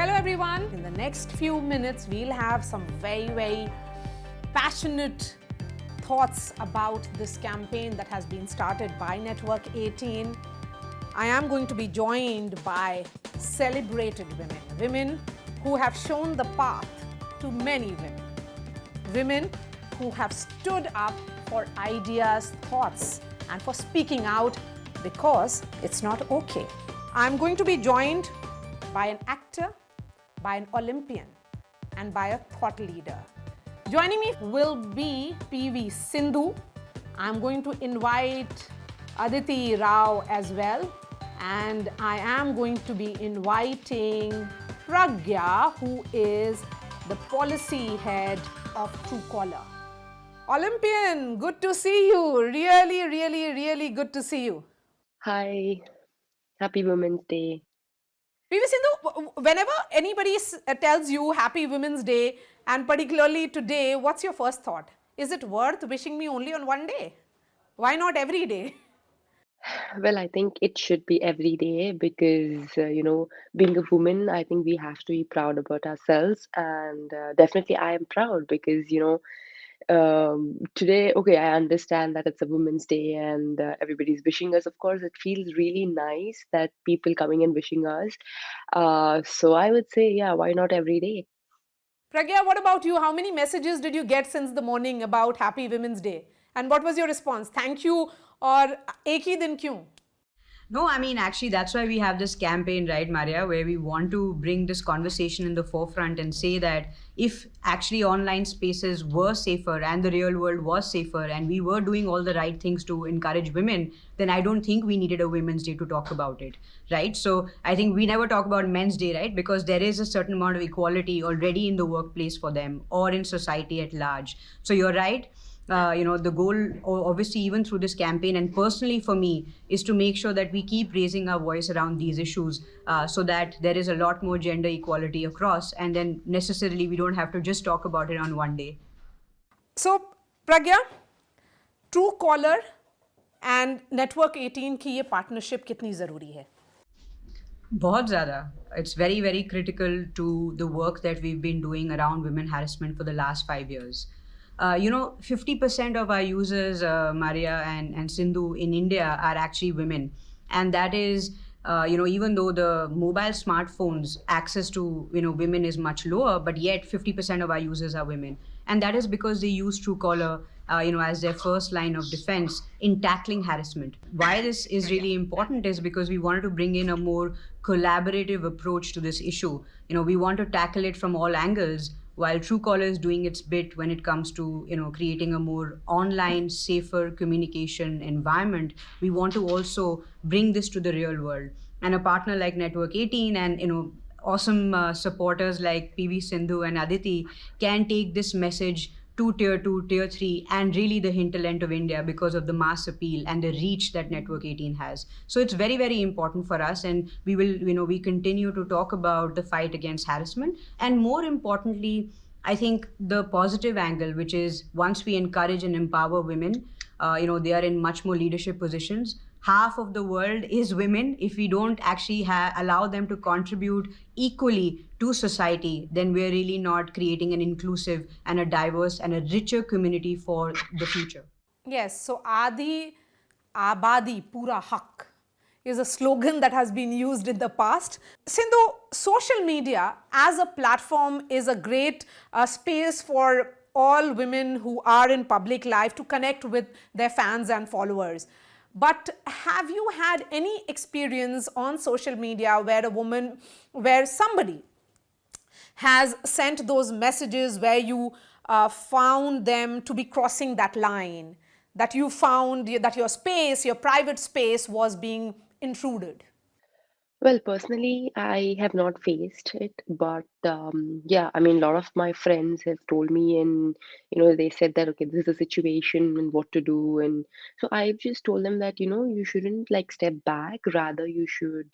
Hello everyone. In the next few minutes, we'll have some very passionate thoughts about this campaign that has been started by Network 18. I am going to be joined by celebrated women, women who have shown the path to many women, women who have stood up for ideas, thoughts, and for speaking out because it's not okay. I'm going to be joined by an actor, by an Olympian, and by a thought leader. Joining me will be PV Sindhu. I'm going to invite Aditi Rao as well. And I am going to be inviting Pragya, who is the policy head of Truecaller. Olympian, good to see you. Really good to see you. Hi, happy Women's Day. PV Sindhu, whenever anybody tells you Happy Women's Day, and particularly today, what's your first thought? Is it worth wishing me only on one day? Why not every day? Well, I think it should be every day because, being a woman, I think we have to be proud about ourselves. And definitely, I am proud because, today, okay, I understand that it's a Women's Day and everybody's wishing us. Of course, it feels really nice that people coming and wishing us. So I would say, yeah, why not every day? Pragya, what about you? How many messages did you get since the morning about Happy Women's Day? And what was your response? Thank you or ek hi din kyun? No, I mean, actually, that's why we have this campaign, right, Maria, where we want to bring this conversation in the forefront and say that if actually online spaces were safer and the real world was safer and we were doing all the right things to encourage women, then I don't think we needed a Women's Day to talk about it, right? So I think we never talk about Men's Day, right? Because there is a certain amount of equality already in the workplace for them or in society at large. So you're right. The goal, obviously, even through this campaign, and personally for me, is to make sure that we keep raising our voice around these issues so that there is a lot more gender equality across, and then necessarily we don't have to just talk about it on one day. So, Pragya, Truecaller and Network 18 की ये partnership कितनी ज़रूरी है? बहुत ज़्यादा. It's very critical to the work that we've been doing around women harassment for the last 5 years. 50% of our users, Maria and Sindhu, in India are actually women. And that is, even though the mobile smartphones access to, women is much lower, but yet 50% of our users are women. And that is because they use Truecaller, as their first line of defense in tackling harassment. Why this is really important is because we wanted to bring in a more collaborative approach to this issue. We want to tackle it from all angles, while Truecaller is doing its bit when it comes to creating a more online, safer communication environment. We want to also bring this to the real world. And a partner like Network 18 and awesome supporters like PV Sindhu and Aditi can take this message to tier 2, tier 3, and really the hinterland of India because of the mass appeal and the reach that Network 18 has. So it's very important for us, and we will, we continue to talk about the fight against harassment. And more importantly, I think the positive angle, which is once we encourage and empower women, they are in much more leadership positions. Half of the world is women. If we don't actually allow them to contribute equally to society, then we're really not creating an inclusive and a diverse and a richer community for the future. Yes, so Adi Abadi Pura Hak is a slogan that has been used in the past. Sindhu, social media as a platform is a great space for all women who are in public life to connect with their fans and followers. But have you had any experience on social media where somebody has sent those messages where you found them to be crossing that line, that you found that your space, your private space was being intruded? Well, personally, I have not faced it, but yeah, I mean, a lot of my friends have told me, and they said that okay, this is a situation and what to do, and so I've just told them that you shouldn't like step back, rather you should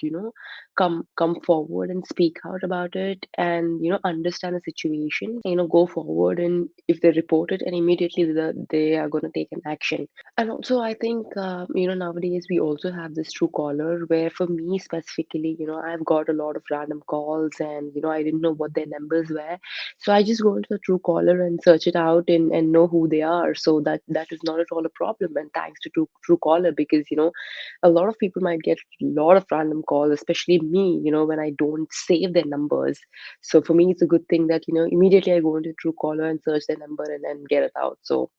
come forward and speak out about it, and understand the situation, go forward, and if they report it, and immediately they are going to take an action. And also, I think, nowadays we also have this true caller where for me specifically, basically, I've got a lot of random calls, and I didn't know what their numbers were. So I just go into the Truecaller and search it out, and know who they are. So that is not at all a problem. And thanks to Truecaller, because a lot of people might get a lot of random calls, especially me, when I don't save their numbers. So for me, it's a good thing that, immediately I go into Truecaller and search their number and then get it out. So,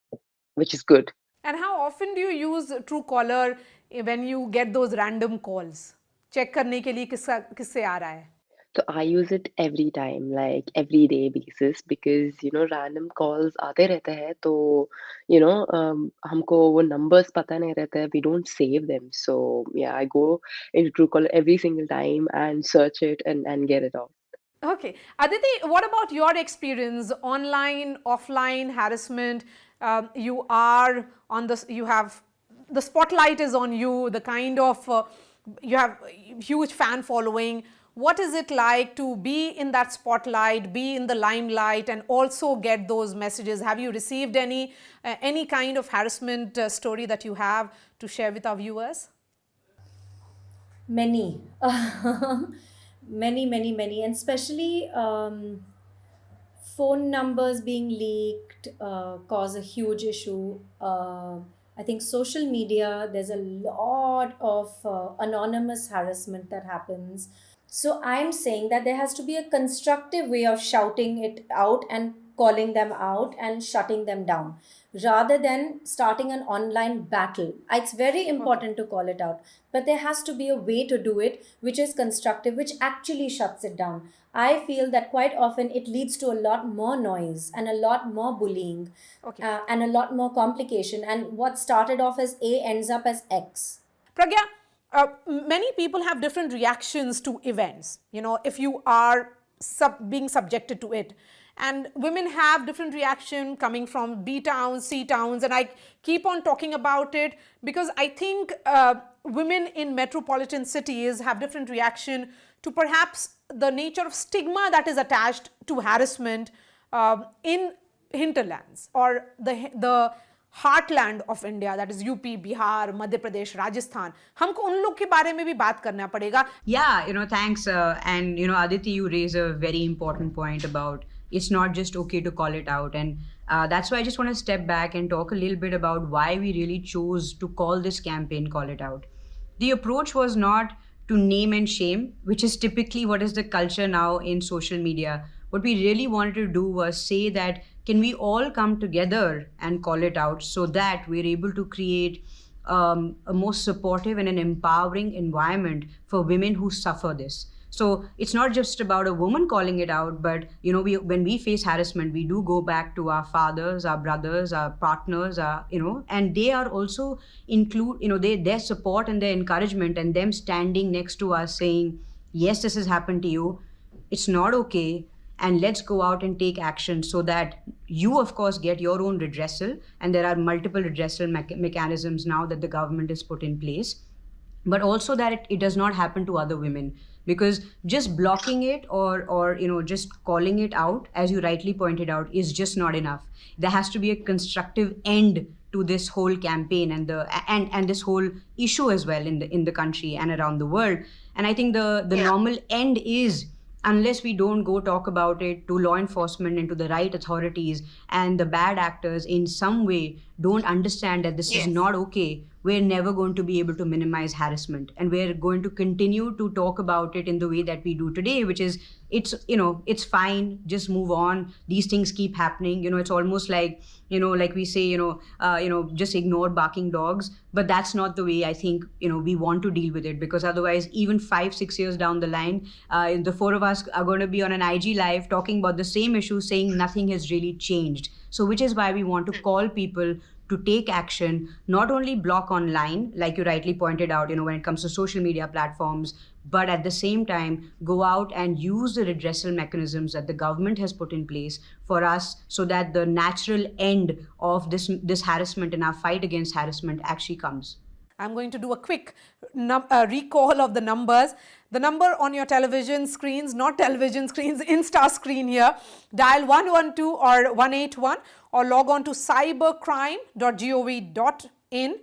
which is good. And how often do you use Truecaller when you get those random calls? Check करने के लिए किससे आ रहा है? So I use it every time, like everyday basis, because random calls आते रहते हैं, तो हमको वो numbers पता नहीं रहता है. We don't save them. So yeah, I go into Truecaller every single time and search it and get it out. Okay. Aditi, what about your experience? Online, offline harassment? You are on this, you have, the spotlight is on you, the kind of, you have huge fan following. What is it like to be in that spotlight, be in the limelight, and also get those messages? Have you received any kind of harassment story that you have to share with our viewers? Many, many, and especially phone numbers being leaked cause a huge issue. I think social media, there's a lot of anonymous harassment that happens. So I'm saying that there has to be a constructive way of shouting it out and calling them out and shutting them down rather than starting an online battle. It's very important to call it out, but there has to be a way to do it which is constructive, which actually shuts it down. I feel that quite often it leads to a lot more noise and a lot more bullying and a lot more complication. And what started off as A ends up as X. Pragya, many people have different reactions to events, if you are being subjected to it. And women have different reaction coming from B towns, C towns, and I keep on talking about it because I think women in metropolitan cities have different reaction to perhaps the nature of stigma that is attached to harassment in hinterlands or the heartland of India, that is UP, Bihar, Madhya Pradesh, Rajasthan. हमको उन लोग के बारे में भी बात करना पड़ेगा. Yeah, thanks. And, Aditi, you raise a very important point about it's not just okay to call it out. And that's why I just want to step back and talk a little bit about why we really chose to call this campaign Call It Out. The approach was not to name and shame, which is typically what is the culture now in social media. What we really wanted to do was say that can we all come together and call it out so that we're able to create a more supportive and an empowering environment for women who suffer this. So it's not just about a woman calling it out, but when we face harassment, we do go back to our fathers, our brothers, our partners, and they are also their support and their encouragement and them standing next to us saying, yes, this has happened to you. It's not okay. And let's go out and take action so that you, of course, get your own redressal. And there are multiple redressal mechanisms now that the government has put in place. But also that it does not happen to other women. Because just blocking it or just calling it out, as you rightly pointed out, is just not enough. There has to be a constructive end to this whole campaign and this whole issue as well in the country and around the world. And I think the normal end is, unless we don't go talk about it to law enforcement and to the right authorities, and the bad actors in some way don't understand that this is not okay, we're never going to be able to minimize harassment. And we're going to continue to talk about it in the way that we do today, which is it's fine, just move on. These things keep happening. It's almost like, like we say, just ignore barking dogs. But that's not the way I think, we want to deal with it, because otherwise, even 5-6 years down the line, the four of us are going to be on an IG live talking about the same issue, saying nothing has really changed. So which is why we want to call people to take action, not only block online, like you rightly pointed out, when it comes to social media platforms, but at the same time, go out and use the redressal mechanisms that the government has put in place for us so that the natural end of this harassment and our fight against harassment actually comes. I'm going to do a quick recall of the numbers. The number on your television screens, not television screens, Insta screen here. Dial 112 or 181 or log on to cybercrime.gov.in.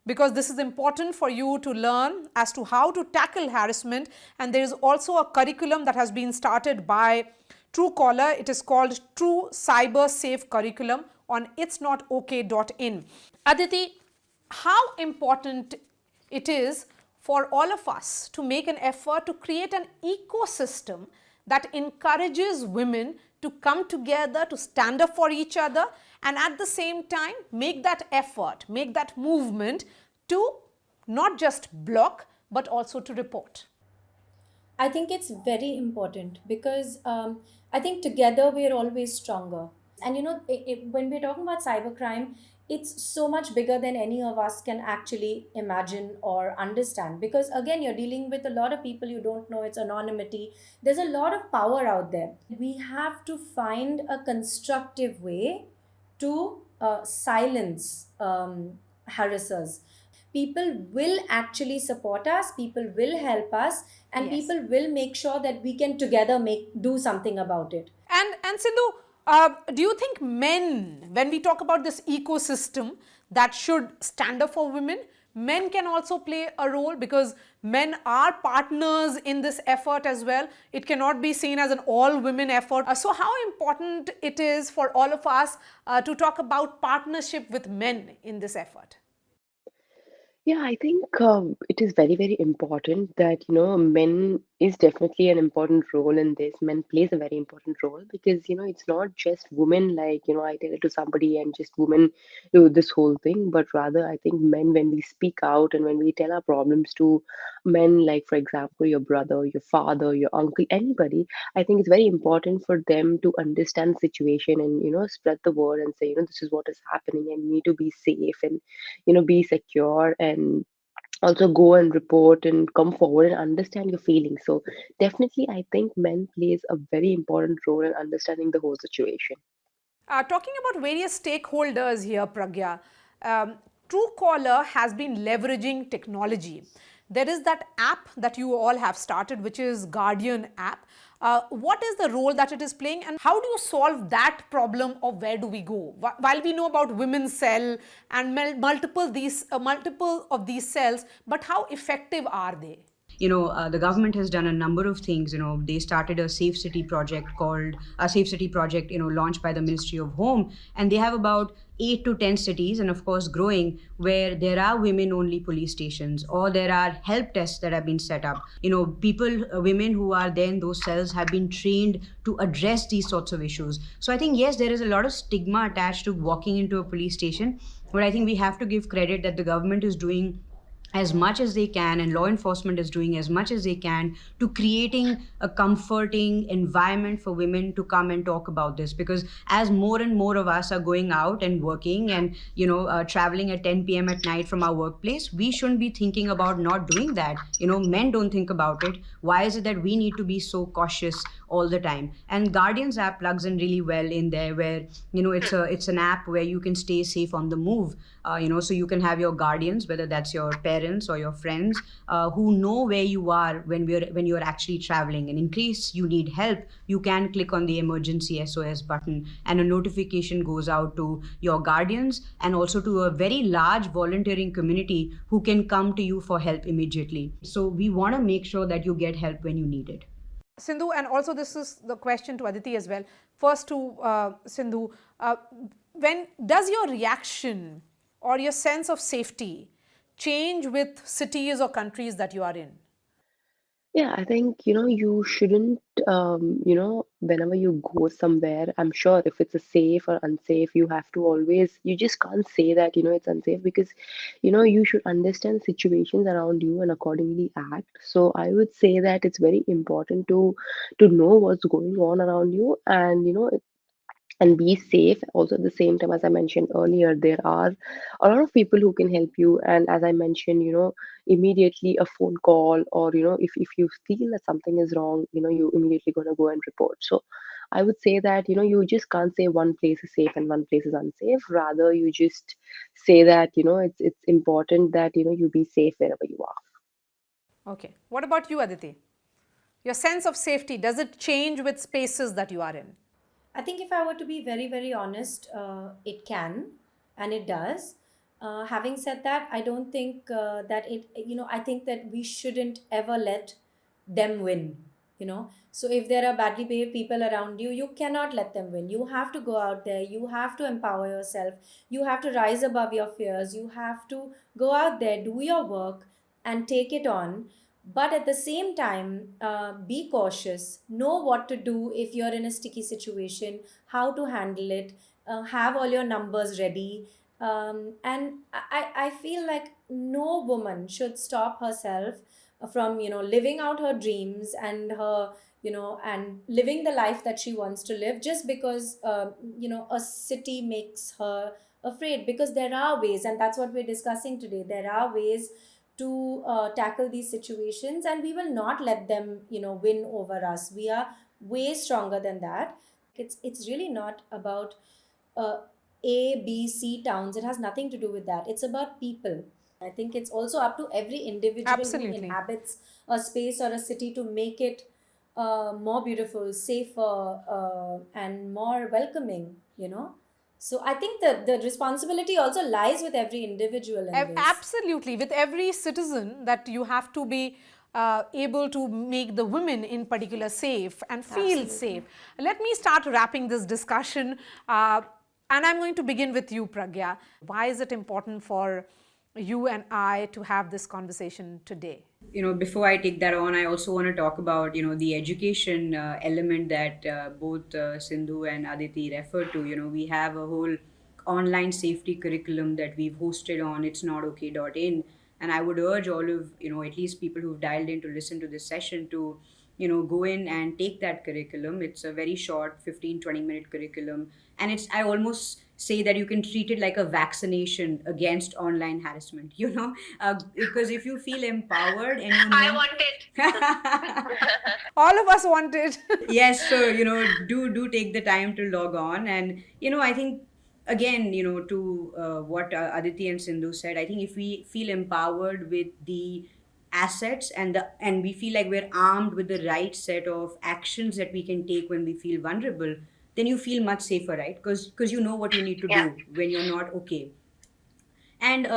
because this is important for you to learn as to how to tackle harassment. And there is also a curriculum that has been started by Truecaller. It is called True Cyber Safe Curriculum on itsnotok.in. Aditi, how important it is for all of us to make an effort to create an ecosystem that encourages women to come together, to stand up for each other, and at the same time make that effort, make that movement to not just block but also to report. I think it's very important because I think together we're always stronger. And when we're talking about cybercrime, it's so much bigger than any of us can actually imagine or understand. Because again, you're dealing with a lot of people you don't know, it's anonymity. There's a lot of power out there. We have to find a constructive way to silence harassers. People will actually support us, people will help us, and Yes. people will make sure that we can together do something about it. And Sindhu, do you think men, when we talk about this ecosystem that should stand up for women, men can also play a role, because men are partners in this effort as well? It cannot be seen as an all women effort. So how important it is for all of us to talk about partnership with men in this effort? Yeah, I think it is very, very important that, men is definitely an important role in this. Men plays a very important role because, it's not just women, like, I tell it to somebody and just women do this whole thing, but rather I think men, when we speak out and when we tell our problems to men, like, for example, your brother, your father, your uncle, anybody, I think it's very important for them to understand the situation and, spread the word and say, this is what is happening and you need to be safe and, be secure and also go and report and come forward and understand your feelings. So definitely I think men plays a very important role in understanding the whole situation. Talking about various stakeholders here, Pragya, um, Truecaller has been leveraging technology. There is that app that you all have started, which is Guardian app. What is the role that it is playing, and how do you solve that problem of where do we go? While we know about women's cell and multiple of these cells, but how effective are they? The government has done a number of things. They started a safe city project called a safe city project, launched by the Ministry of Home, and they have about 8 to 10 cities, and of course growing, where there are women only police stations, or there are help desks that have been set up. Women who are there in those cells have been trained to address these sorts of issues. So I think, yes, there is a lot of stigma attached to walking into a police station, but I think we have to give credit that the government is doing as much as they can, and law enforcement is doing as much as they can to creating a comforting environment for women to come and talk about this. Because as more and more of us are going out and working and traveling at 10 p.m. at night from our workplace, we shouldn't be thinking about not doing that. Men don't think about it. Why is it that we need to be so cautious all the time? And Guardians app plugs in really well in there, where it's an app where you can stay safe on the move. So you can have your guardians, whether that's your parents or your friends, who know where you are when you're actually traveling. And in case you need help, you can click on the emergency SOS button, and a notification goes out to your guardians and also to a very large volunteering community who can come to you for help immediately. So we want to make sure that you get help when you need it. Sindhu, and also this is the question to Aditi as well. First to Sindhu, when does your reaction or your sense of safety change with cities or countries that you are in? Yeah, I think, you shouldn't, whenever you go somewhere, I'm sure if it's a safe or unsafe, you have to always, you just can't say that, it's unsafe because, you should understand situations around you and accordingly act. So I would say that it's very important to know what's going on around you and, and be safe. Also, at the same time, as I mentioned earlier, there are a lot of people who can help you. And as I mentioned, immediately a phone call, or if you feel that something is wrong, you immediately gonna go and report. So I would say that you just can't say one place is safe and one place is unsafe. Rather, you just say that it's important that you be safe wherever you are. Okay. What about you, Aditi? Your sense of safety, does it change with spaces that you are in? I think if I were to be very, very honest, it can, and it does. Having said that, I don't think that I think that we shouldn't ever let them win. So if there are badly behaved people around you, you cannot let them win. You have to go out there, you have to empower yourself, you have to rise above your fears, you have to go out there, do your work, and take it on. But at the same time, be cautious, know what to do if you're in a sticky situation, how to handle it, have all your numbers ready. And I feel like no woman should stop herself from living out her dreams and her and living the life that she wants to live, just because a city makes her afraid. Because there are ways, and that's what we're discussing today, there are ways to tackle these situations, and we will not let them win over us. We are way stronger than that. It's really not about uh, A, B, C towns. It has nothing to do with that. It's about people. I think it's also up to every individual who Absolutely. inhabits a space or a city to make it more beautiful, safer, and more welcoming. So I think that the responsibility also lies with every individual in this. Absolutely, with every citizen, that you have to be able to make the women in particular safe and feel Absolutely. safe. Let me start wrapping this discussion, and I'm going to begin with you, Pragya. Why is it important for you and I to have this conversation today? Before I take that on, I also want to talk about the education element that both Sindhu and Aditi referred to. We have a whole online safety curriculum that we've hosted on it's not okay.in, and I would urge all of at least people who've dialed in to listen to this session to go in and take that curriculum. It's a very short 15-20 minute curriculum, and it's, I almost say that you can treat it like a vaccination against online harassment, because if you feel empowered and I want it. All of us want it. yes, so do take the time to log on. And I think, again, to what Aditi and Sindhu said, I think if we feel empowered with the assets and we feel like we're armed with the right set of actions that we can take when we feel vulnerable, then you feel much safer, right? Because you know what you need to Yeah. do when you're not okay. And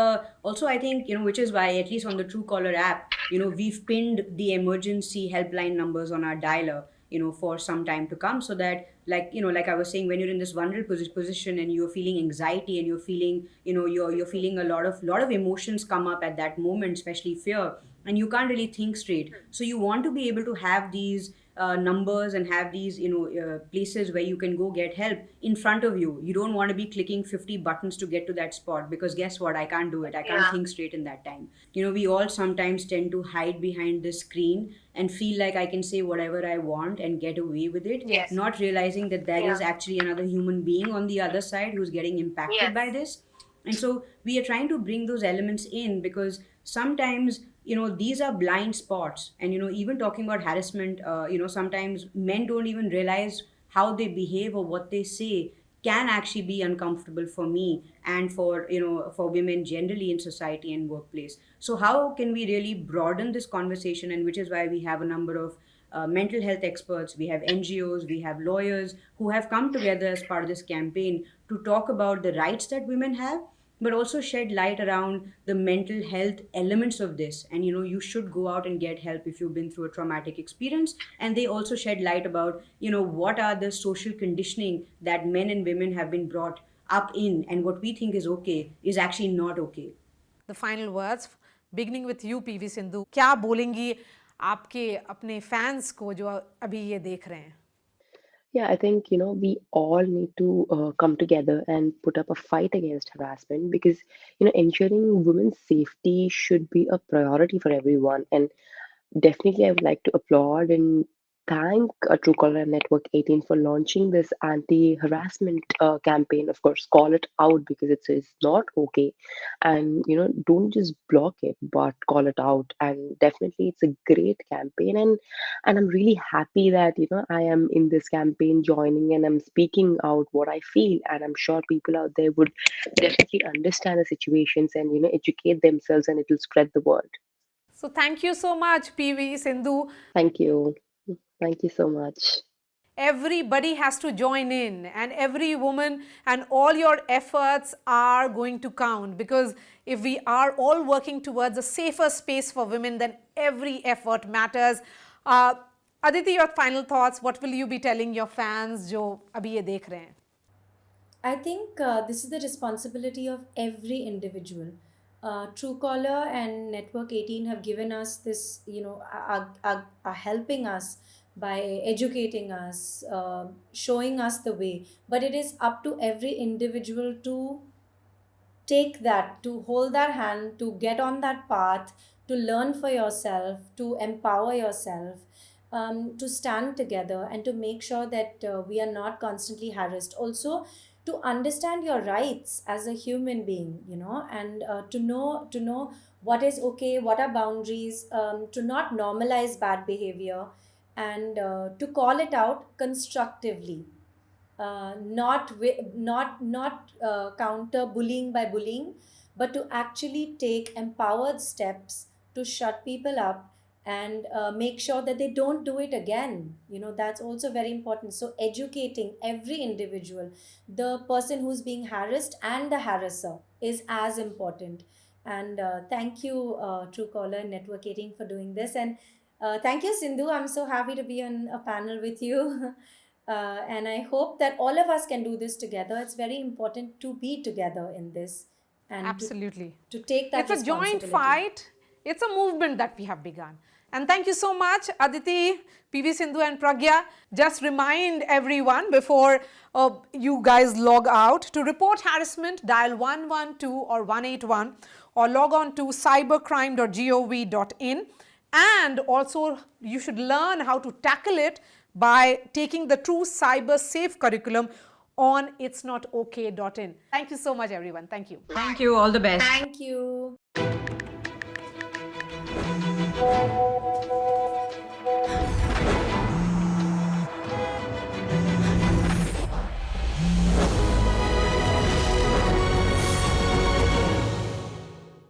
also, I think, which is why, at least on the Truecaller app, we've pinned the emergency helpline numbers on our dialer, for some time to come, so that, like I was saying, when you're in this vulnerable position and you're feeling anxiety and you're feeling, you're feeling a lot of emotions come up at that moment, especially fear, and you can't really think straight. So you want to be able to have these numbers and have these places where you can go get help in front of you. You don't want to be clicking 50 buttons to get to that spot, because guess what, I can't do it. I can't Yeah. think straight in that time. We all sometimes tend to hide behind the screen and feel like I can say whatever I want and get away with it, Yes. not realizing that there is Yeah. actually another human being on the other side who's getting impacted Yes. by this. And so we are trying to bring those elements in, because sometimes these are blind spots. And even talking about harassment, sometimes men don't even realize how they behave or what they say can actually be uncomfortable for me and for for women generally in society and workplace. So how can we really broaden this conversation? And which is why we have a number of mental health experts, we have NGOs, we have lawyers who have come together as part of this campaign to talk about the rights that women have, but also shed light around the mental health elements of this. And you should go out and get help if you've been through a traumatic experience. And they also shed light about what are the social conditioning that men and women have been brought up in, and what we think is okay is actually not okay. The final words, beginning with you, PV Sindhu. क्या बोलेंगी आपके अपने fans को जो अभी ये देख रहे हैं? Yeah, I think, we all need to come together and put up a fight against harassment because, ensuring women's safety should be a priority for everyone. And definitely, I would like to applaud and thank Truecaller and Network 18 for launching this anti-harassment campaign. Of course, call it out because it's not okay, and don't just block it, but call it out. And definitely, it's a great campaign, and I'm really happy that I am in this campaign joining and I'm speaking out what I feel, and I'm sure people out there would definitely understand the situations and educate themselves, and it will spread the word. So thank you so much, PV Sindhu. Thank you. Thank you so much. Everybody has to join in, and every woman and all your efforts are going to count, because if we are all working towards a safer space for women, then every effort matters. Aditi, your final thoughts. What will you be telling your fans जो अभी ये देख रहे हैं? I think this is the responsibility of every individual. Truecaller and Network 18 have given us this, are helping us by educating us, showing us the way. But it is up to every individual to take that, to hold that hand, to get on that path, to learn for yourself, to empower yourself, to stand together and to make sure that we are not constantly harassed. Also, to understand your rights as a human being, and to know what is okay, what are boundaries, to not normalize bad behavior, and to call it out constructively, not counter bullying by bullying, but to actually take empowered steps to shut people up and make sure that they don't do it again. That's also very important. So educating every individual, the person who's being harassed and the harasser, is as important. And thank you, Truecaller and Network 18, for doing this. And thank you, Sindhu. I'm so happy to be on a panel with you. And I hope that all of us can do this together. It's very important to be together in this, and Absolutely. to take that It's a joint responsibility. fight. It's a movement that we have begun. And thank you so much, Aditi, PV Sindhu and Pragya. Just remind everyone before you guys log out, to report harassment, dial 112 or 181, or log on to cybercrime.gov.in. And also, you should learn how to tackle it by taking the True Cyber Safe curriculum on itsnotok.in. Thank you so much, everyone. Thank you. Thank you. All the best. Thank you.